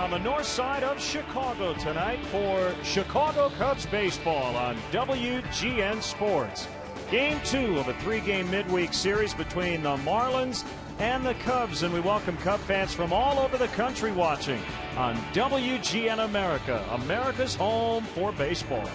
on the north side of Chicago tonight for Chicago Cubs baseball on WGN Sports. Game 2 of a 3-game midweek series between the Marlins and the Cubs, and we welcome Cub fans from all over the country watching on WGN America, America's home for baseball.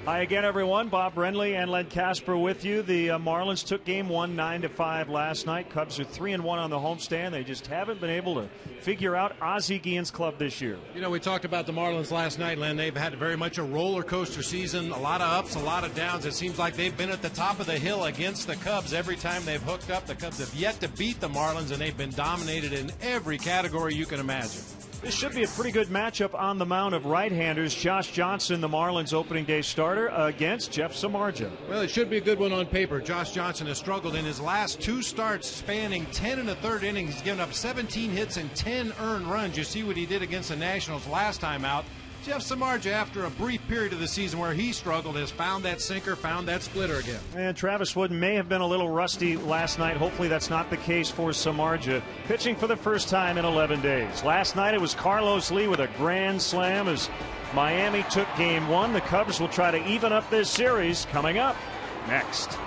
Hi again, everyone. Bob Renly and Len Casper with you. The Marlins took game 1 9-5 last night. Cubs are 3-1 on the homestand. They just haven't been able to figure out Ozzie Guillen's club this year. You know, we talked about the Marlins last night, Len. They've had very much a roller coaster season, a lot of ups, a lot of downs. It seems like they've been at the top of the hill against the Cubs every time they've hooked up. The Cubs have yet to beat the Marlins, and they've been dominated in every category you can imagine. This should be a pretty good matchup on the mound of right-handers. Josh Johnson, the Marlins opening day starter, against Jeff Samardzija. Well, it should be a good one on paper. Josh Johnson has struggled in his last 2 starts spanning 10 1/3 innings. He's given up 17 hits and 10 earned runs. You see what he did against the Nationals last time out. Jeff Samardzija, after a brief period of the season where he struggled, has found that sinker, found that splitter again. And Travis Wood may have been a little rusty last night. Hopefully that's not the case for Samardzija, pitching for the first time in 11 days. Last night it was Carlos Lee with a grand slam as Miami took game 1. The Cubs will try to even up this series coming up next.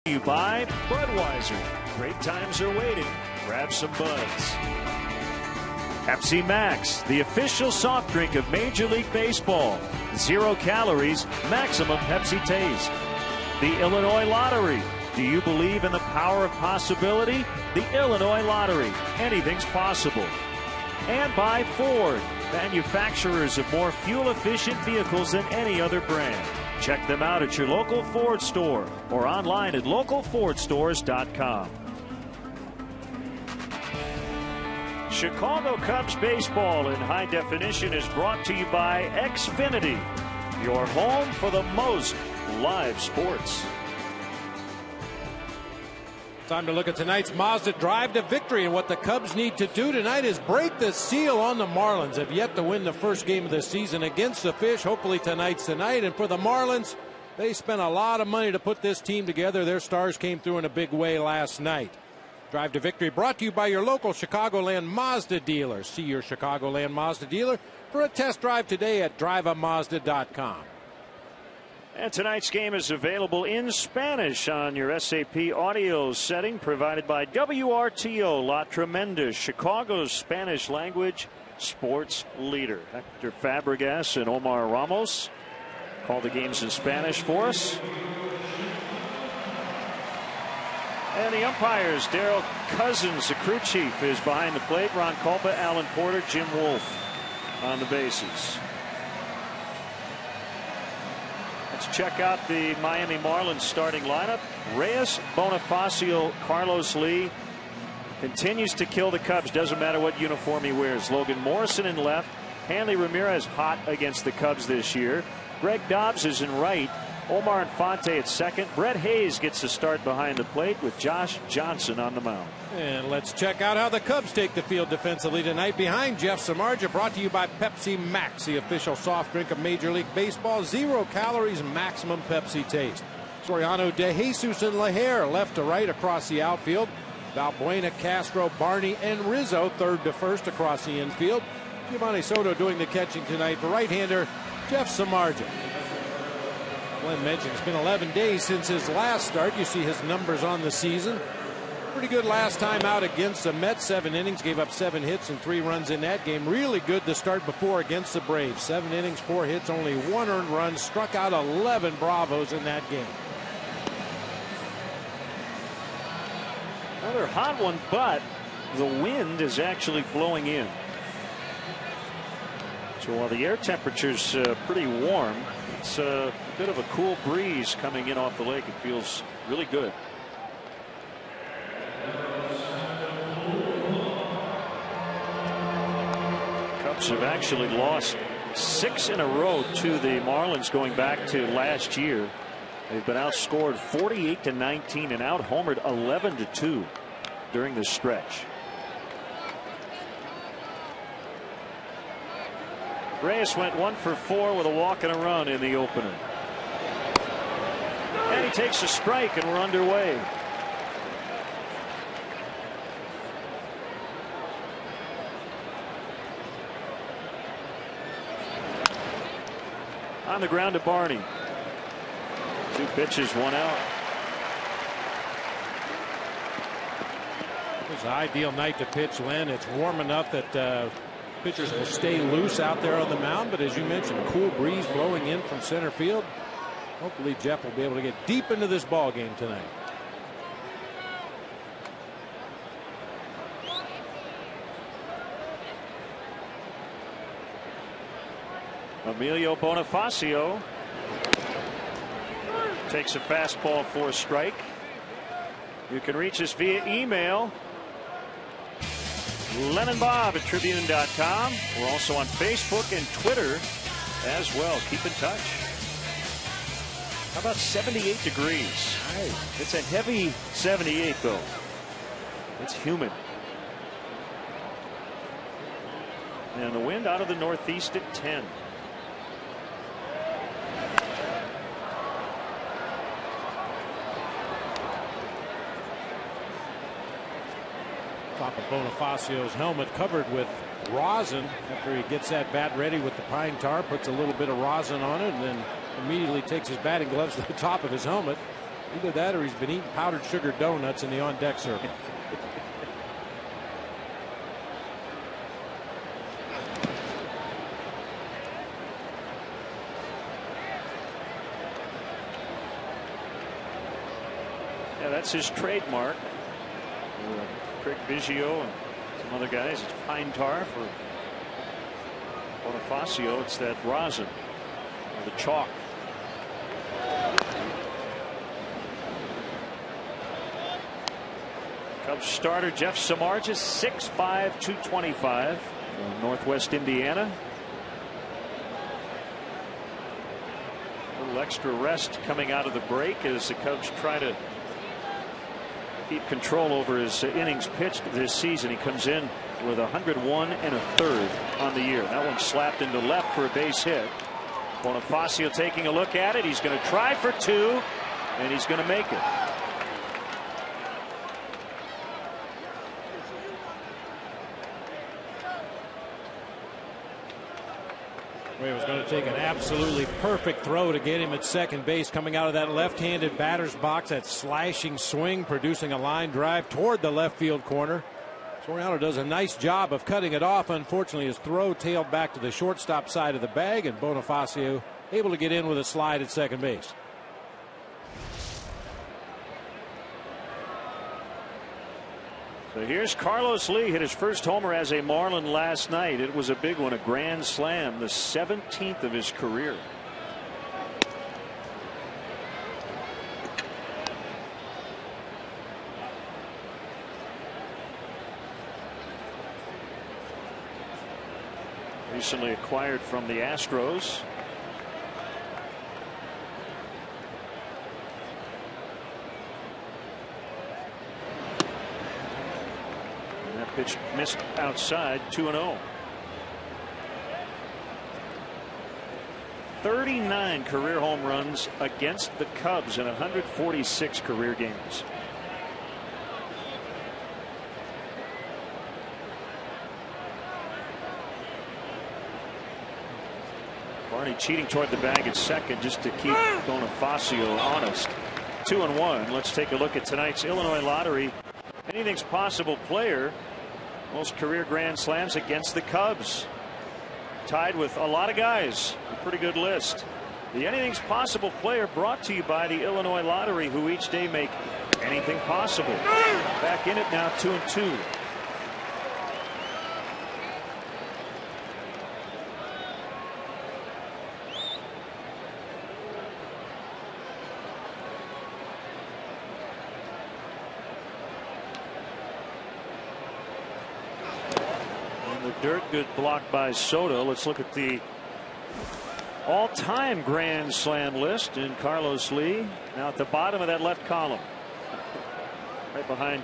You by Budweiser. Great times are waiting. Grab some buds. Pepsi Max, the official soft drink of Major League Baseball. 0 calories, maximum Pepsi taste. The Illinois Lottery. Do you believe in the power of possibility? The Illinois Lottery. Anything's possible. And by Ford, manufacturers of more fuel-efficient vehicles than any other brand. Check them out at your local Ford store or online at localfordstores.com. Chicago Cubs baseball in high definition is brought to you by Xfinity, your home for the most live sports. Time to look at tonight's Mazda drive to victory, and what the Cubs need to do tonight is break the seal on the Marlins. Have yet to win the first game of the season against the Fish. Hopefully tonight's the night. And for the Marlins, they spent a lot of money to put this team together. Their stars came through in a big way last night. Drive to victory brought to you by your local Chicagoland Mazda dealer. See your Chicagoland Mazda dealer for a test drive today at driveamazda.com. And tonight's game is available in Spanish on your SAP audio setting, provided by WRTO La Tremenda, Chicago's Spanish language sports leader. Hector Fabregas and Omar Ramos call the games in Spanish for us. And the umpires, Daryl Cousins, the crew chief, is behind the plate. Ron Culpa, Alan Porter, Jim Wolf on the bases. Let's check out the Miami Marlins starting lineup. Reyes, Bonifacio, Carlos Lee. Continues to kill the Cubs. Doesn't matter what uniform he wears. Logan Morrison in left. Hanley Ramirez hot against the Cubs this year. Greg Dobbs is in right. Omar Infante at second. Brett Hayes gets the start behind the plate with Josh Johnson on the mound. And let's check out how the Cubs take the field defensively tonight. Behind Jeff Samardzija, brought to you by Pepsi Max, the official soft drink of Major League Baseball. 0 calories, maximum Pepsi taste. Soriano, De Jesus, and LaHare left to right across the outfield. Valbuena, Castro, Barney, and Rizzo third to first across the infield. Giovanni Soto doing the catching tonight for right-hander Jeff Samardzija. Glenn mentioned it's been 11 days since his last start. You see his numbers on the season. Pretty good last time out against the Mets. 7 innings, gave up 7 hits and 3 runs in that game. Really good the start before against the Braves. 7 innings, 4 hits, only 1 earned run. Struck out 11 Bravos in that game. Another hot one, but the wind is actually blowing in. So while the air temperature's pretty warm, it's a bit of a cool breeze coming in off the lake. It feels really good. Cubs have actually lost 6 in a row to the Marlins going back to last year. They've been outscored 48-19 and out-homered 11-2 during this stretch. Reyes went 1 for 4 with a walk and a run in the opener. And he takes a strike, and we're underway. On the ground to Barney. 2 pitches, 1 out. It's an ideal night to pitch, Len. It's warm enough that pitchers will stay loose out there on the mound, but as you mentioned, cool breeze blowing in from center field. Hopefully Jeff will be able to get deep into this ball game tonight. Emilio Bonifacio takes a fastball for a strike. You can reach us via email. LenonBob@Tribune.com. We're also on Facebook and Twitter as well. Keep in touch. How about 78 degrees? Nice. It's a heavy 78 though. It's humid. And the wind out of the northeast at 10. Top of Bonifacio's helmet covered with rosin after he gets that bat ready with the pine tar, puts a little bit of rosin on it, and then immediately takes his batting gloves to the top of his helmet. Either that or he's been eating powdered sugar donuts in the on-deck circle. Yeah, that's his trademark. Craig Biggio and some other guys. It's pine tar for Bonifacio. It's that rosin or the chalk. Cubs starter Jeff Samardzija, 6'5", 225 from Northwest Indiana. A little extra rest coming out of the break as the Cubs try to keep control over his innings pitched this season. He comes in with 101 1/3 on the year. That one slapped into left for a base hit. Bonifacio taking a look at it. He's going to try for 2, and he's going to make it. He was going to take an absolutely perfect throw to get him at second base, coming out of that left-handed batter's box. That slashing swing producing a line drive toward the left field corner. Soriano does a nice job of cutting it off. Unfortunately, his throw tailed back to the shortstop side of the bag, and Bonifacio able to get in with a slide at second base. So here's Carlos Lee, hit his first homer as a Marlin last night. It was a big one, a grand slam, the 17th of his career. Recently acquired from the Astros. Pitch missed outside, 2-0. 39 career home runs against the Cubs in 146 career games. Barney cheating toward the bag at second just to keep Bonifacio honest. 2-1. Let's take a look at tonight's Illinois Lottery Anything's Possible player. Most career grand slams against the Cubs. Tied with a lot of guys. A pretty good list. The Anything's Possible player brought to you by the Illinois Lottery, who each day make anything possible. Back in it now, 2-2. Dirt, good block by Soto. Let's look at the all-time grand slam list in Carlos Lee. Now at the bottom of that left column, right behind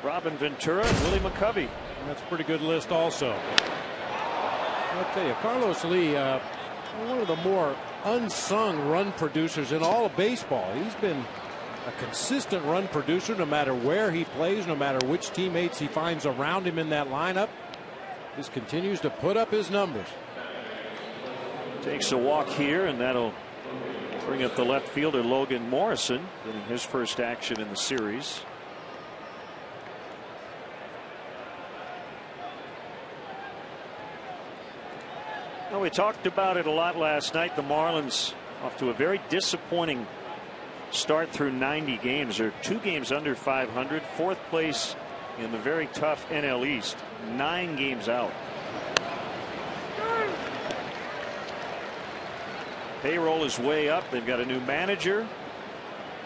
Robin Ventura and Willie McCovey. That's a pretty good list also. I'll tell you, Carlos Lee, one of the more unsung run producers in all of baseball. He's been a consistent run producer no matter where he plays, no matter which teammates he finds around him in that lineup. Just continues to put up his numbers. Takes a walk here, and that'll bring up the left fielder Logan Morrison, getting his first action in the series. Well, we talked about it a lot last night. The Marlins off to a very disappointing start through 90 games. They're 2 games under 500, 4th place in the very tough NL East, 9 games out. Payroll is way up. They've got a new manager,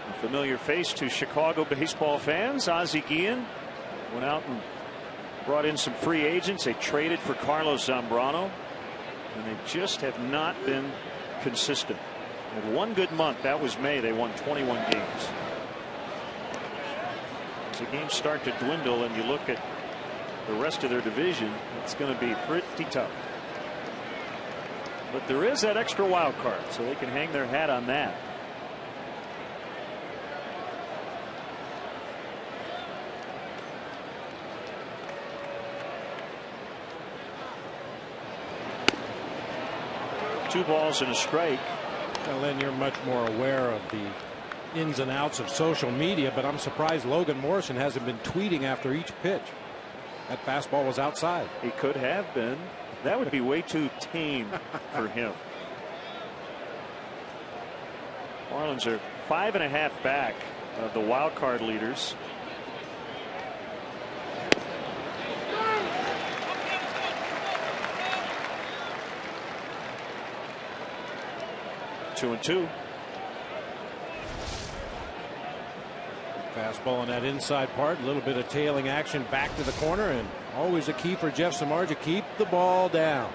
a familiar face to Chicago baseball fans. Ozzie Guillen went out and brought in some free agents. They traded for Carlos Zambrano, and they just have not been consistent. They had one good month. That was May. They won 21 games. The games start to dwindle and you look at the rest of their division, it's going to be pretty tough. But there is that extra wild card, so they can hang their hat on that. Two balls and a strike. Well, Len, you're much more aware of the ins and outs of social media, but I'm surprised Logan Morrison hasn't been tweeting after each pitch. That fastball was outside. He could have been. That would be way too tame for him. Marlins are 5.5 back of the wild card leaders. Two and two. Fastball on that inside part, a little bit of tailing action back to the corner, and always a key for Jeff Samardzija, keep the ball down.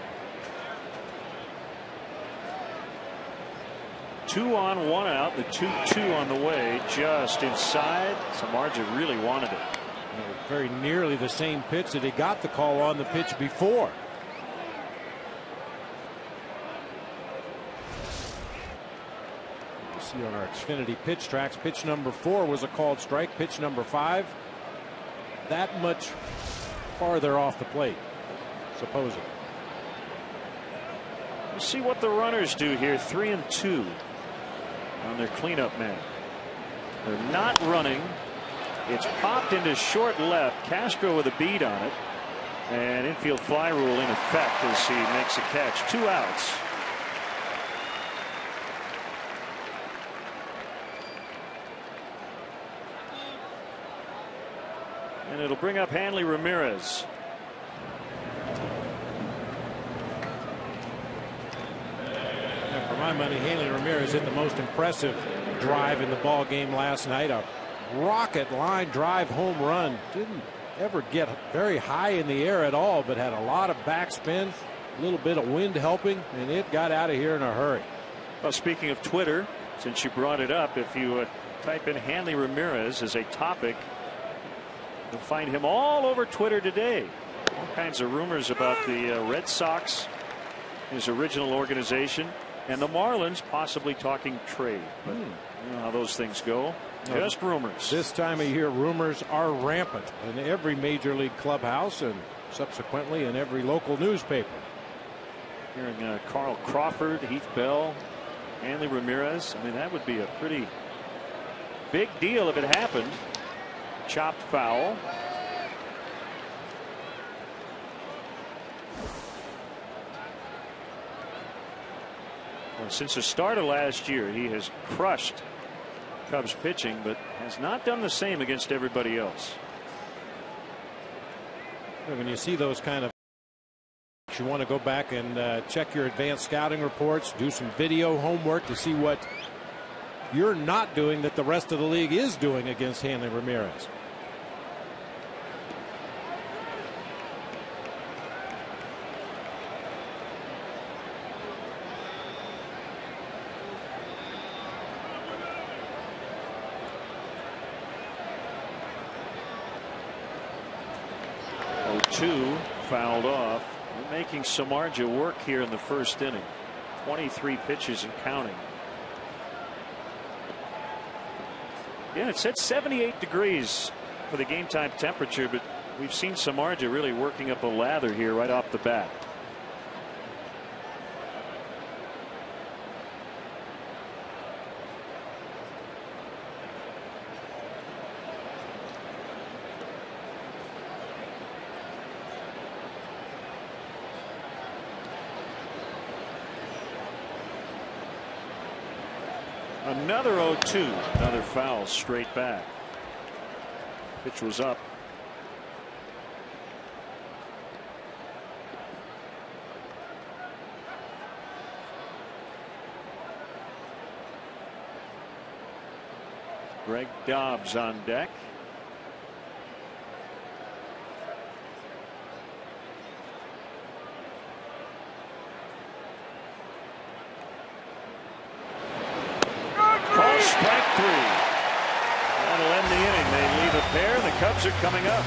2 on, 1 out, the 2-2 on the way, just inside. Samardzija really wanted it. Very nearly the same pitch that he got the call on the pitch before. On our Xfinity pitch tracks, pitch number 4 was a called strike. Pitch number 5, that much farther off the plate, supposedly. We'll see what the runners do here. 3 and 2 on their cleanup man. They're not running. It's popped into short left. Castro with a beat on it, and infield fly rule in effect as he makes a catch. 2 outs. And it'll bring up Hanley Ramirez. For my money, Hanley Ramirez hit the most impressive drive in the ball game last night. A rocket line drive home run. Didn't ever get very high in the air at all, but had a lot of backspin, a little bit of wind helping, and it got out of here in a hurry. Well, speaking of Twitter, since you brought it up, if you type in Hanley Ramirez as a topic, you'll find him all over Twitter today. All kinds of rumors about the Red Sox, his original organization, and the Marlins possibly talking trade. But you know how those things go. Just rumors. This time of year, rumors are rampant in every major league clubhouse and subsequently in every local newspaper. Hearing Carl Crawford, Heath Bell, Hanley Ramirez. I mean, that would be a pretty big deal if it happened. Chopped foul. Well, since the start of last year, he has crushed Cubs pitching, but has not done the same against everybody else. When you see those kind of, you want to go back and check your advanced scouting reports, do some video homework to see what you're not doing that the rest of the league is doing against Hanley Ramirez. Two fouled off. We're making Samardzija work here in the first inning. 23 pitches and counting. Yeah, it said 78 degrees for the game time temperature, but we've seen Samardzija really working up a lather here right off the bat. Another 0-2, another foul straight back. Pitch was up. Greg Dobbs on deck. Strike three. That'll end the inning. They leave a pair. The Cubs are coming up.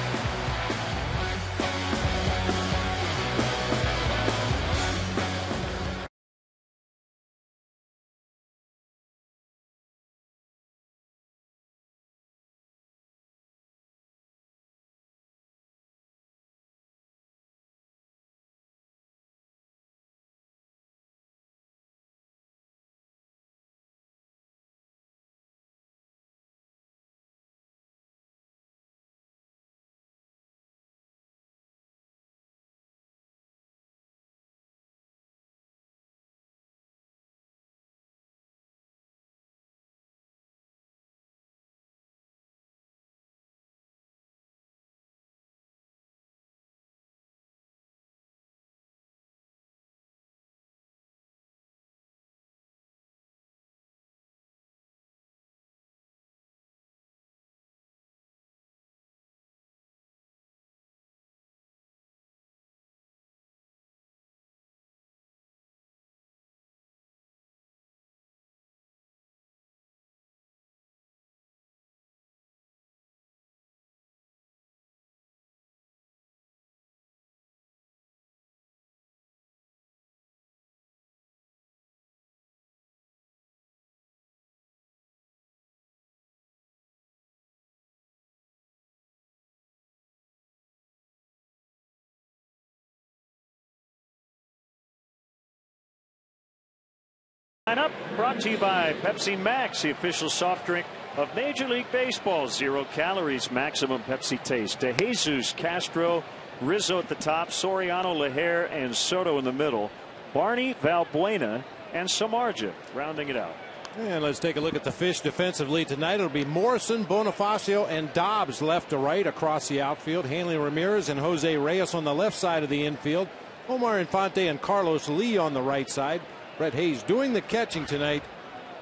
Lineup brought to you by Pepsi Max, the official soft drink of Major League Baseball. 0 calories, maximum Pepsi taste. De Jesus, Castro, Rizzo at the top, Soriano, Lejer, and Soto in the middle. Barney, Valbuena, and Samardzija rounding it out. And let's take a look at the Fish defensively tonight. It'll be Morrison, Bonifacio, and Dobbs left to right across the outfield. Hanley Ramirez and Jose Reyes on the left side of the infield. Omar Infante and Carlos Lee on the right side. Brett Hayes doing the catching tonight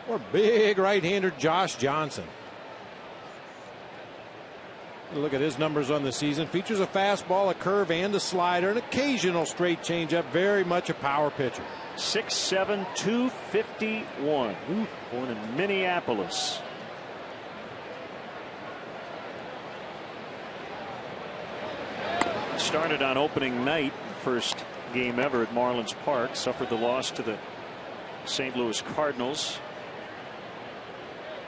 for big right-hander Josh Johnson. Look at his numbers on the season. Features a fastball, a curve, and a slider, an occasional straight changeup. Very much a power pitcher. 6'7", 251. Born in Minneapolis. Started on opening night, first game ever at Marlins Park. Suffered the loss to the St. Louis Cardinals.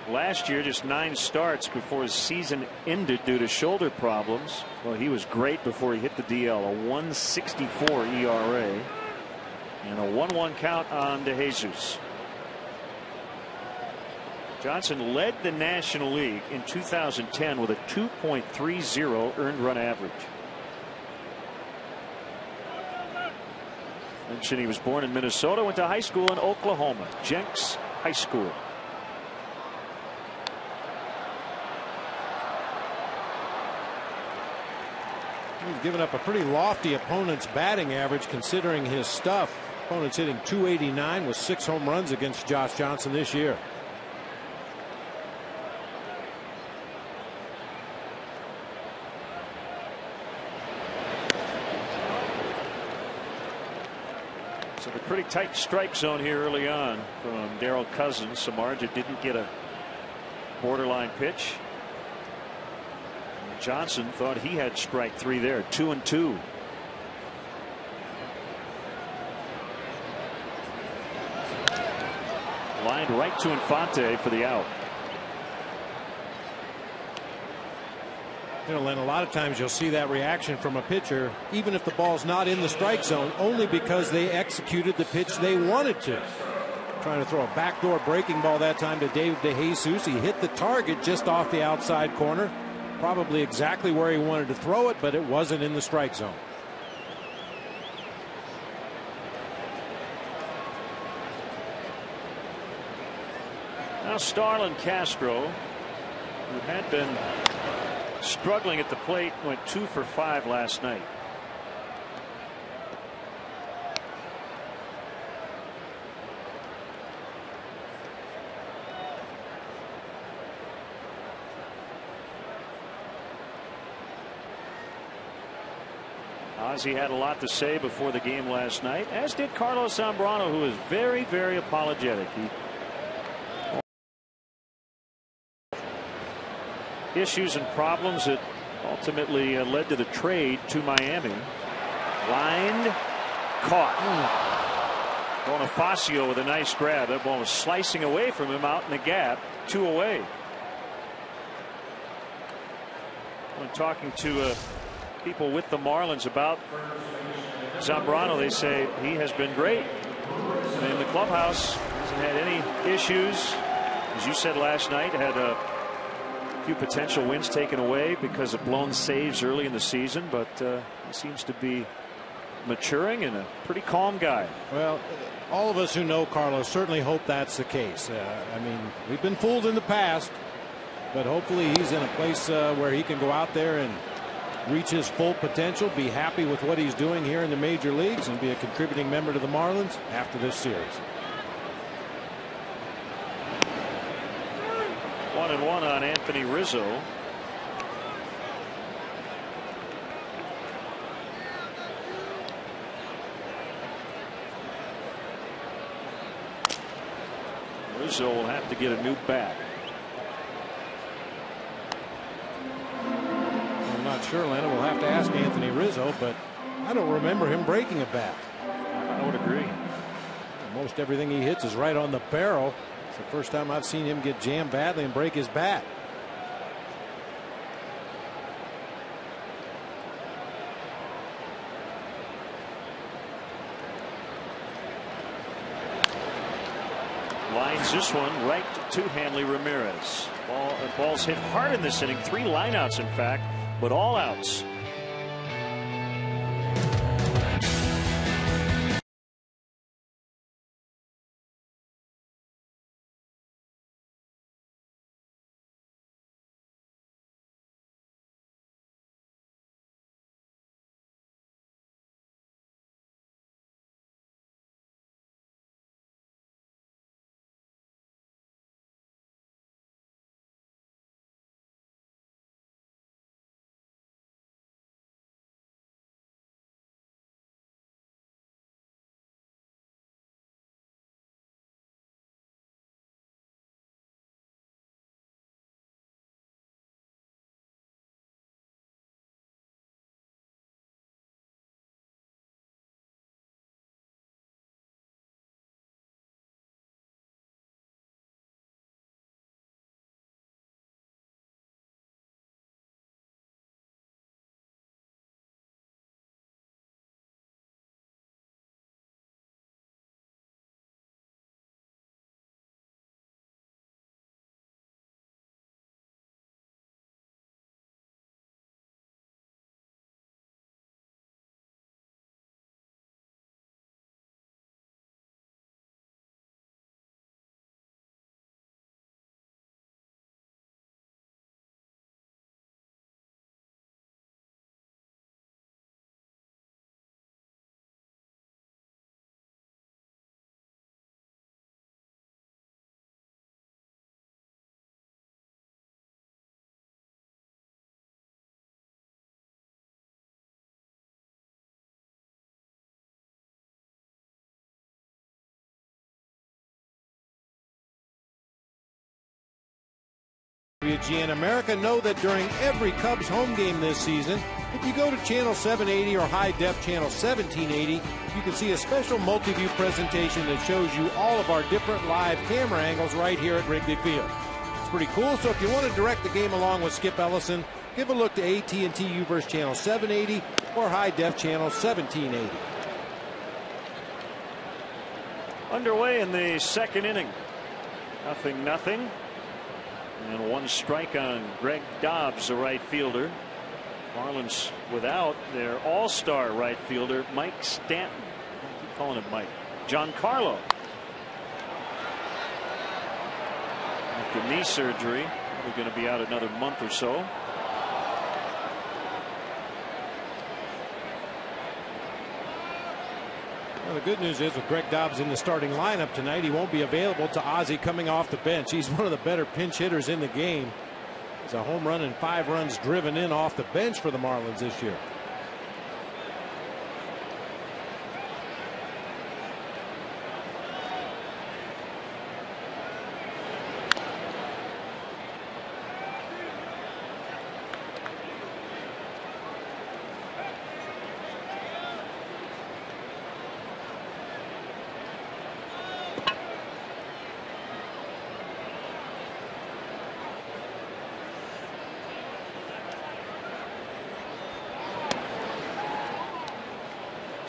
Last year, just 9 starts before his season ended due to shoulder problems. Well, he was great before he hit the DL. A 1.64 ERA and a 1-1 count on De Jesus. Johnson led the National League in 2010 with a 2.30 earned run average. Mentioned he was born in Minnesota, went to high school in Oklahoma, Jenks High School. He's given up a pretty lofty opponent's batting average considering his stuff. Opponents hitting .289 with 6 home runs against Josh Johnson this year. So the pretty tight strike zone here early on from Darrell Cousins. Samardzija didn't get a borderline pitch. Johnson thought he had strike 3 there. 2-2. Lined right to Infante for the out. You know, Len, a lot of times you'll see that reaction from a pitcher, even if the ball's not in the strike zone, only because they executed the pitch they wanted to. Trying to throw a backdoor breaking ball that time to David De Jesus. He hit the target just off the outside corner. Probably exactly where he wanted to throw it, but it wasn't in the strike zone. Now Starlin Castro, who had been struggling at the plate, went 2 for 5 last night. Ozzie had a lot to say before the game last night, as did Carlos Zambrano, who is very, very apologetic. Issues and problems that ultimately led to the trade to Miami. Lined, caught. Bonifacio with a nice grab. That ball was slicing away from him out in the gap. 2 away. When talking to people with the Marlins about Zambrano, they say he has been great. And in the clubhouse, hasn't had any issues. As you said last night, had a few potential wins taken away because of blown saves early in the season, but he seems to be maturing and a pretty calm guy. Well, all of us who know Carlos certainly hope that's the case. I mean, we've been fooled in the past, but hopefully he's in a place where he can go out there and reach his full potential, be happy with what he's doing here in the major leagues, and be a contributing member to the Marlins after this series. 1-1 on Anthony Rizzo. Rizzo will have to get a new bat. I'm not sure, Lana. We'll have to ask Anthony Rizzo, but I don't remember him breaking a bat. I would agree. Most everything he hits is right on the barrel. It's the first time I've seen him get jammed badly and break his bat. Lines this one right to Hanley Ramirez. Ball's hit hard in this inning. 3 lineouts, in fact, but all outs. WGN America know that during every Cubs home game this season, if you go to channel 780 or high def channel 1780, you can see a special multi-view presentation that shows you all of our different live camera angles right here at Wrigley Field. It's pretty cool. So if you want to direct the game along with Skip Ellison, give a look to AT&T U-verse channel 780 or high def channel 1780. Underway in the second inning. 0-0. And one strike on Greg Dobbs, the right fielder. Marlins without their all-star right fielder, Mike Stanton. I keep calling him Mike. Giancarlo. After knee surgery, we're going to be out another month or so. Well, the good news is with Greg Dobbs in the starting lineup tonight, he won't be available to Ozzie coming off the bench. He's one of the better pinch hitters in the game. It's a home run and 5 runs driven in off the bench for the Marlins this year.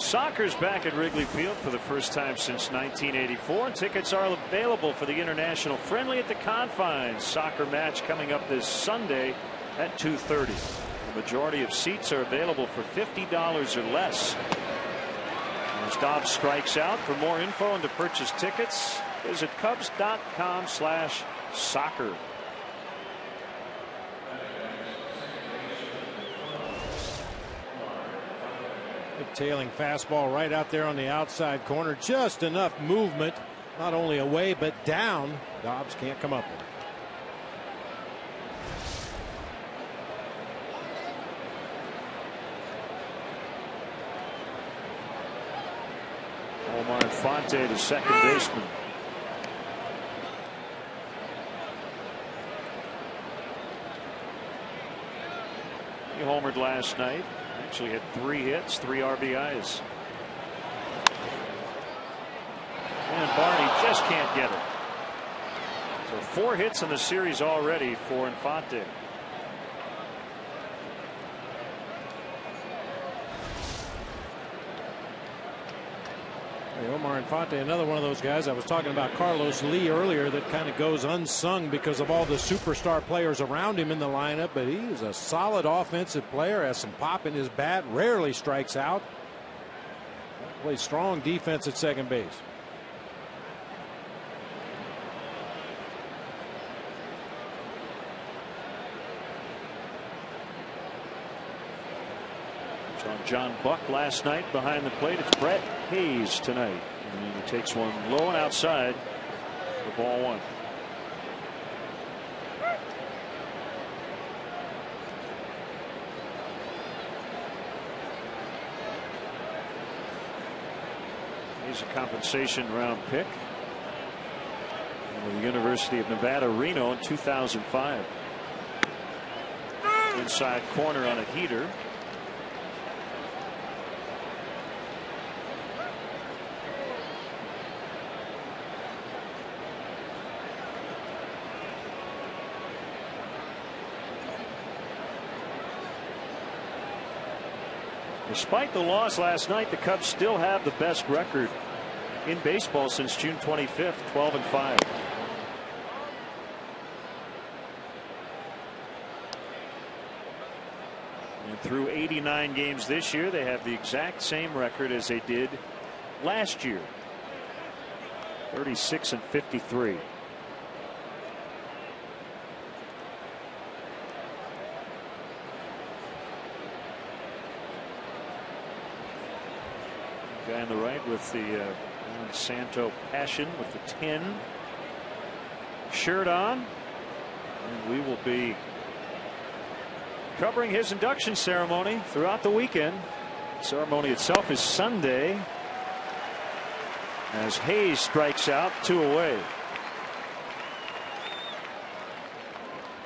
Soccer's back at Wrigley Field for the first time since 1984. Tickets are available for the international friendly at the Confines soccer match coming up this Sunday at 2:30. The majority of seats are available for $50 or less. As Dobbs strikes out, for more info and to purchase tickets, visit Cubs.com/soccer. Tailing fastball right out there on the outside corner. Just enough movement, not only away but down. Dobbs can't come up with it. Omar Infante, the second baseman. He homered last night. Actually had 3 hits, 3 RBIs. And Barney just can't get it. So 4 hits in the series already for Infante. Omar Infante, another one of those guys. I was talking about Carlos Lee earlier, that kind of goes unsung because of all the superstar players around him in the lineup, but he is a solid offensive player, has some pop in his bat, rarely strikes out, plays strong defense at second base. John Buck last night behind the plate. It's Brett Hayes tonight. And he takes one low and outside for ball 1. He's a compensation round pick from the University of Nevada, Reno in 2005. Inside corner on a heater. Despite the loss last night, the Cubs still have the best record in baseball since June 25th, 12-5. And through 89 games this year, they have the exact same record as they did last year. 36-53. Guy on the right with the Santo Passion with the 10 shirt on, and we will be covering his induction ceremony throughout the weekend. The ceremony itself is Sunday as Hayes strikes out, 2 away.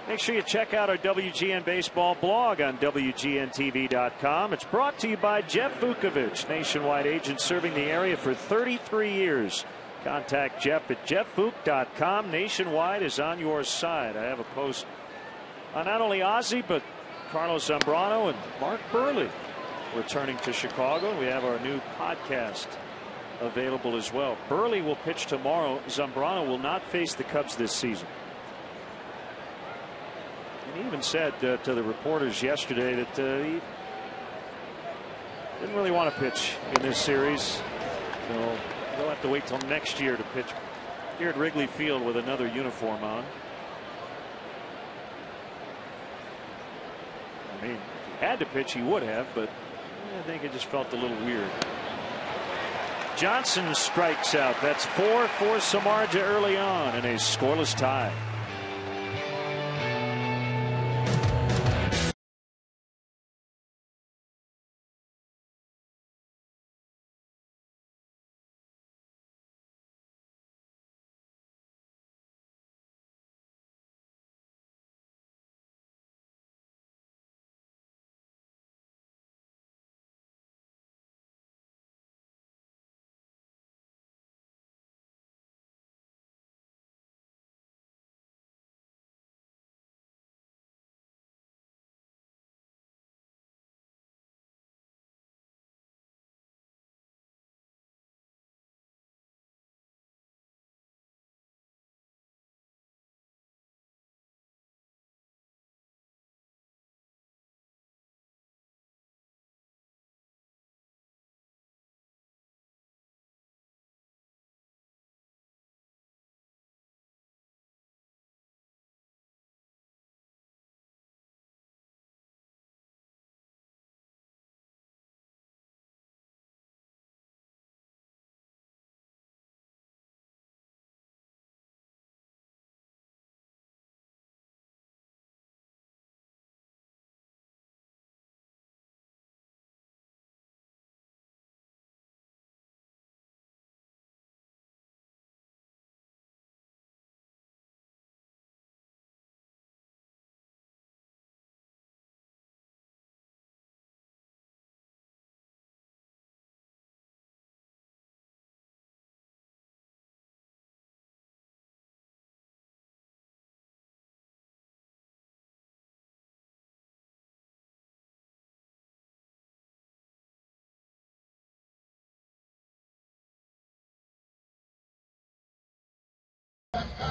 Make sure you check out our WGN Baseball blog on WGNTV.com. It's brought to you by Jeff Vukovich, nationwide agent serving the area for 33 years. Contact Jeff at jeffvuk.com. Nationwide is on your side. I have a post on not only Ozzie, but Carlos Zambrano and Mark Burley returning to Chicago. We have our new podcast available as well. Burley will pitch tomorrow. Zambrano will not face the Cubs this season. And he even said to the reporters yesterday that he didn't really want to pitch in this series. So he'll have to wait till next year to pitch here at Wrigley Field with another uniform on. I mean, if he had to pitch, he would have, but I think it just felt a little weird. Johnson strikes out. That's 4 for Samardzija early on in a scoreless tie.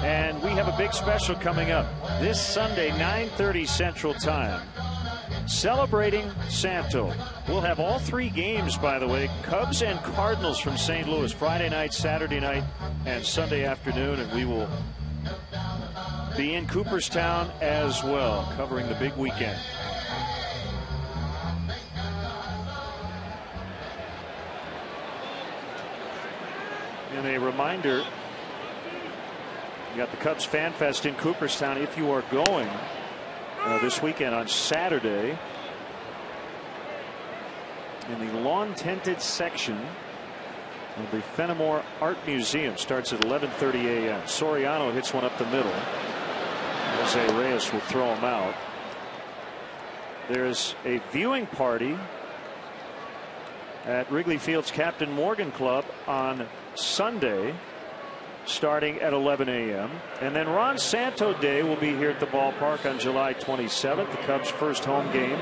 And we have a big special coming up this Sunday, 9:30 Central Time. Celebrating Santo. We'll have all 3 games, by the way, Cubs and Cardinals from St. Louis, Friday night, Saturday night, and Sunday afternoon. And we will be in Cooperstown as well, covering the big weekend. And a reminder, you got the Cubs Fan Fest in Cooperstown. If you are going this weekend on Saturday, in the lawn-tented section of the Fenimore Art Museum, starts at 11:30 a.m. Soriano hits one up the middle. Jose Reyes will throw him out. There's a viewing party at Wrigley Field's Captain Morgan Club on Sunday, starting at 11 a.m. And then Ron Santo Day will be here at the ballpark on July 27th, the Cubs' first home game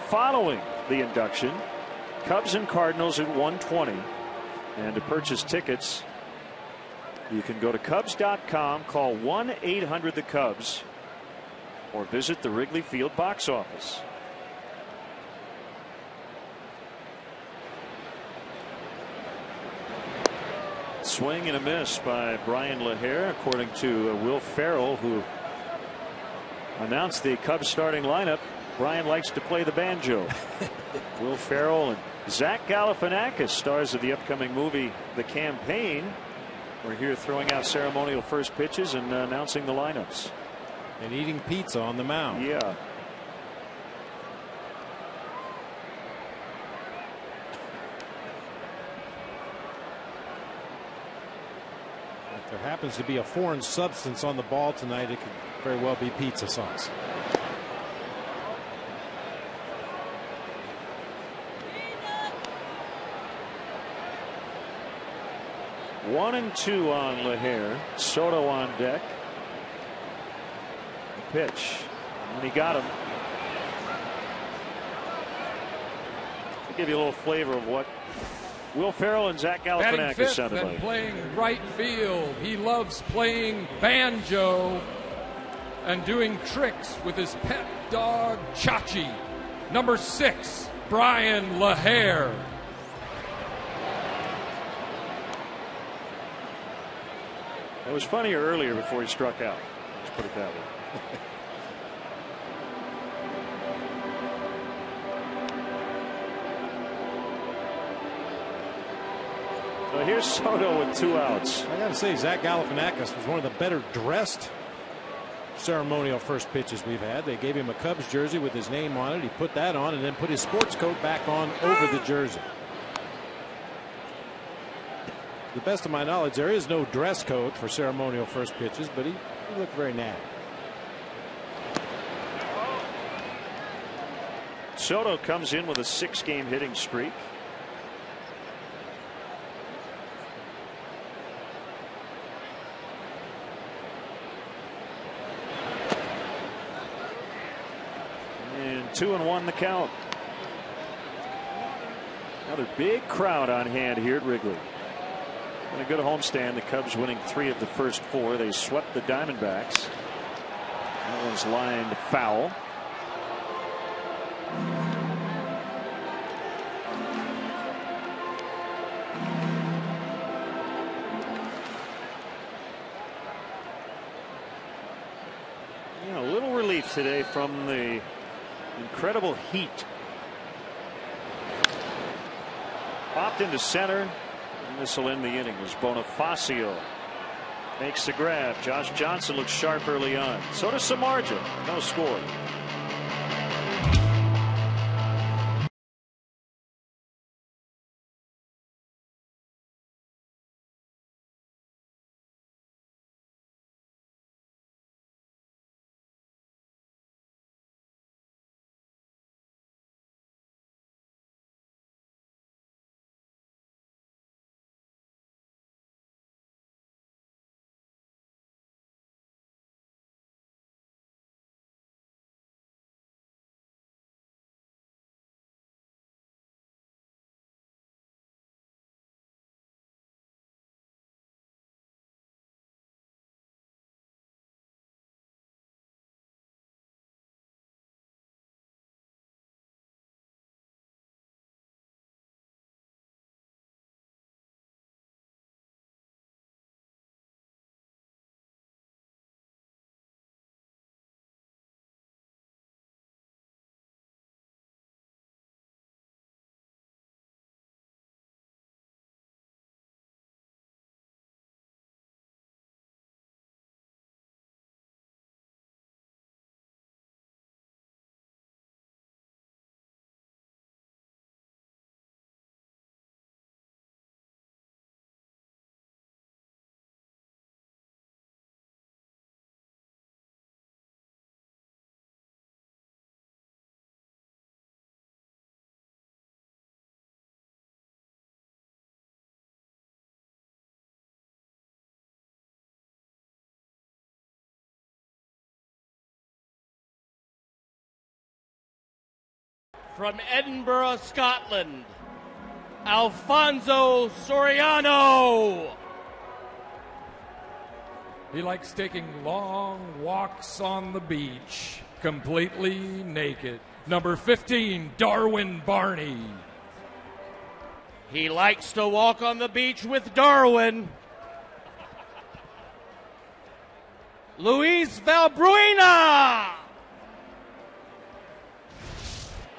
following the induction. Cubs and Cardinals at 1:20. And to purchase tickets, you can go to Cubs.com, call 1-800-THE-CUBS, or visit the Wrigley Field box office. Swing and a miss by Brian LaHare, according to Will Ferrell, who announced the Cubs starting lineup. Brian likes to play the banjo. Will Ferrell and Zach Galifianakis, stars of the upcoming movie The Campaign, were here throwing out ceremonial first pitches and announcing the lineups. And eating pizza on the mound. Yeah. If there happens to be a foreign substance on the ball tonight, it could very well be pizza sauce. One and two on LaHare. Soto on deck. The pitch. And he got him. To give you a little flavor of what Will Ferrell and Zach Galifianakis sounded like. Playing right field. He loves playing banjo and doing tricks with his pet dog Chachi. Number 6, Brian LaHare. It was funnier earlier before he struck out. Let's put it that way. So here's Soto with 2 outs. I got to say, Zach Galifianakis was one of the better dressed ceremonial first pitches we've had. They gave him a Cubs jersey with his name on it. He put that on and then put his sports coat back on over the jersey. To the best of my knowledge, there is no dress code for ceremonial first pitches, but he looked very natty. Soto comes in with a 6-game hitting streak. And 2-1 the count. Another big crowd on hand here at Wrigley. And a good homestand. The Cubs winning 3 of the first 4. They swept the Diamondbacks. That one's lined foul. A little relief today from the incredible heat. Popped into center. This will end the inning as Bonifacio makes the grab. Josh Johnson looks sharp early on. So does Samardzija. No score. From Edinburgh, Scotland, Alfonso Soriano. He likes taking long walks on the beach, completely naked. Number 15, Darwin Barney. He likes to walk on the beach with Darwin. Luis Valbuena.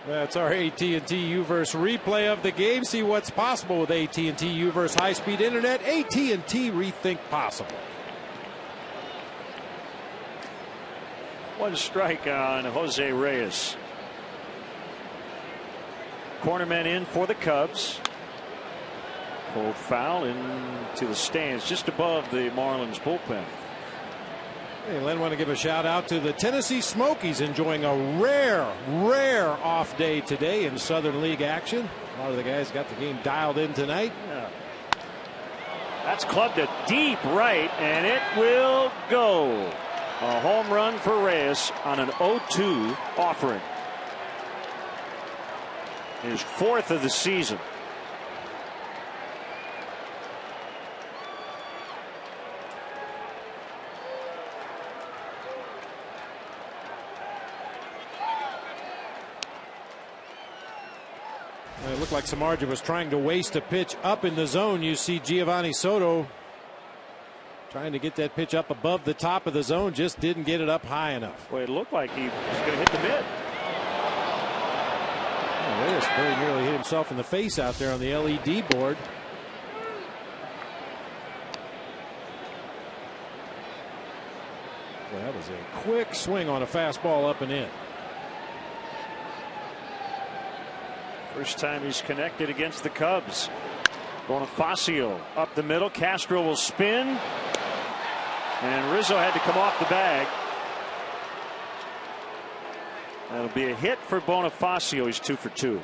That's our AT&T U-verse replay of the game. See what's possible with AT&T U-verse high-speed internet. AT&T Rethink Possible. 1 strike on Jose Reyes. Cornermen in for the Cubs. Pulled foul into the stands just above the Marlins bullpen. Hey, Len, want to give a shout out to the Tennessee Smokies, enjoying a rare off day today in Southern League action. A lot of the guys got the game dialed in tonight. Yeah. That's clubbed to deep right, and it will go. A home run for Reyes on an 0-2 offering. His 4th of the season. It looked like Samardzija was trying to waste a pitch up in the zone. You see Giovanni Soto trying to get that pitch up above the top of the zone, just didn't get it up high enough. Well, it looked like he was going to hit the mid. Reyes very nearly hit himself in the face out there on the LED board. Well, that was a quick swing on a fastball up and in. First time he's connected against the Cubs. Bonifacio up the middle. Castro will spin. And Rizzo had to come off the bag. That'll be a hit for Bonifacio. He's 2 for 2.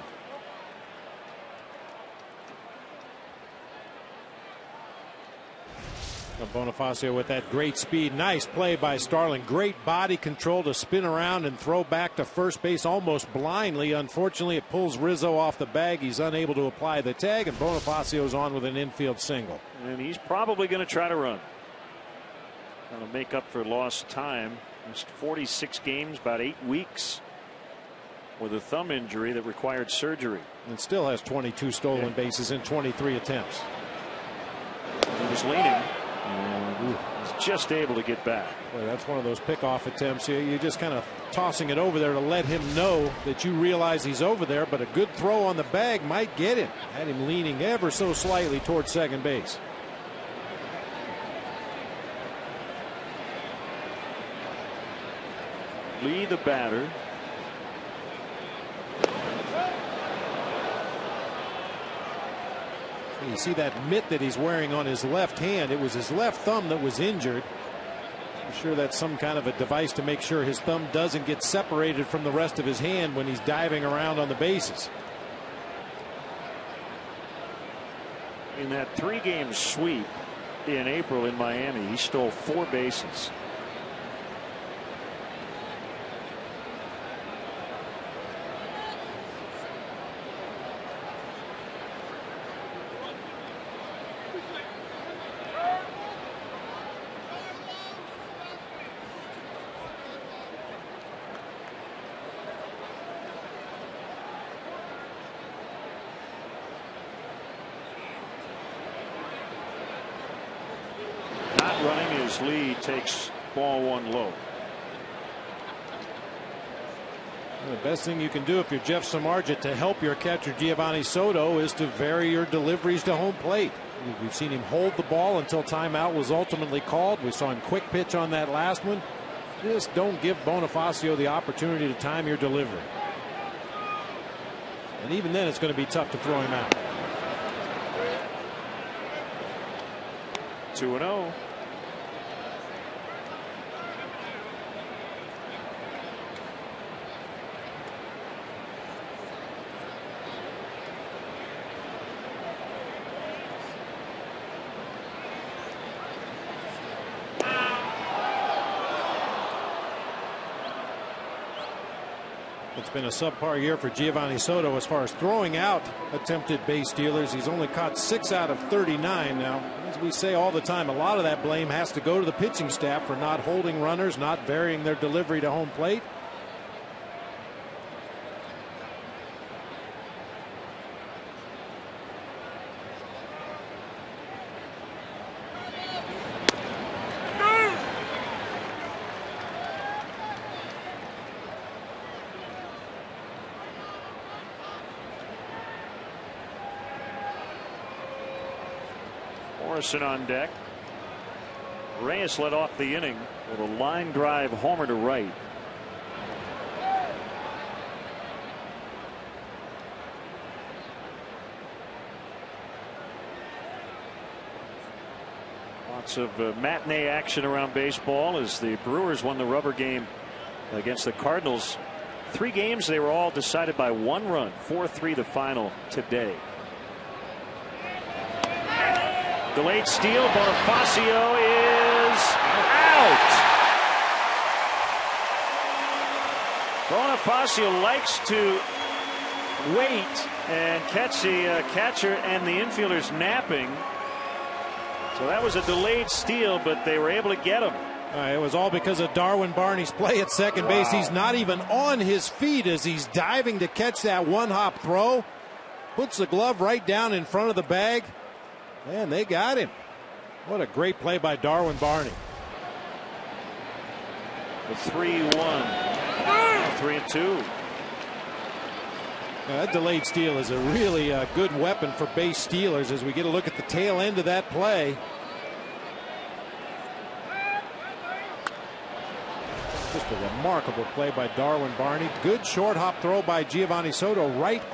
Bonifacio with that great speed. Nice play by Starling. Great body control to spin around and throw back to first base almost blindly. Unfortunately, it pulls Rizzo off the bag. He's unable to apply the tag, and Bonifacio's on with an infield single. And he's probably going to try to run. Going to make up for lost time. Missed 46 games, about 8 weeks, with a thumb injury that required surgery. And still has 22 stolen bases in 23 attempts. He was leaning. He's just able to get back. Boy, that's one of those pickoff attempts. You're just kind of tossing it over there to let him know that you realize he's over there, but a good throw on the bag might get him. Had him leaning ever so slightly towards second base. Lee, the batter. You see that mitt that he's wearing on his left hand. It was his left thumb that was injured. I'm sure that's some kind of a device to make sure his thumb doesn't get separated from the rest of his hand when he's diving around on the bases. In that 3-game sweep in April in Miami, he stole 4 bases. Running as Lee takes ball 1 low. The best thing you can do if you're Jeff Samardzija to help your catcher Giovanni Soto is to vary your deliveries to home plate. We've seen him hold the ball until timeout was ultimately called. We saw him quick pitch on that last one. Just don't give Bonifacio the opportunity to time your delivery. And even then, it's going to be tough to throw him out. 2-0. It's been a subpar year for Giovanni Soto as far as throwing out attempted base stealers. He's only caught 6 out of 39 now. As we say all the time, a lot of that blame has to go to the pitching staff for not holding runners, not varying their delivery to home plate. Morrison on deck. Reyes led off the inning with a line drive homer to right. Lots of matinee action around baseball as the Brewers won the rubber game against the Cardinals. 3 games, they were all decided by 1 run. 4-3 the final today. Delayed steal. Bonifacio is out. Bonifacio likes to wait and catch the catcher and the infielders napping. So that was a delayed steal, but they were able to get him. It was all because of Darwin Barney's play at second base. He's not even on his feet as he's diving to catch that one-hop throw. Puts the glove right down in front of the bag. And they got him. What a great play by Darwin Barney. The 3-1. 3-2. That delayed steal is a really good weapon for base stealers as we get a look at the tail end of that play. Just a remarkable play by Darwin Barney. Good short hop throw by Giovanni Soto right on.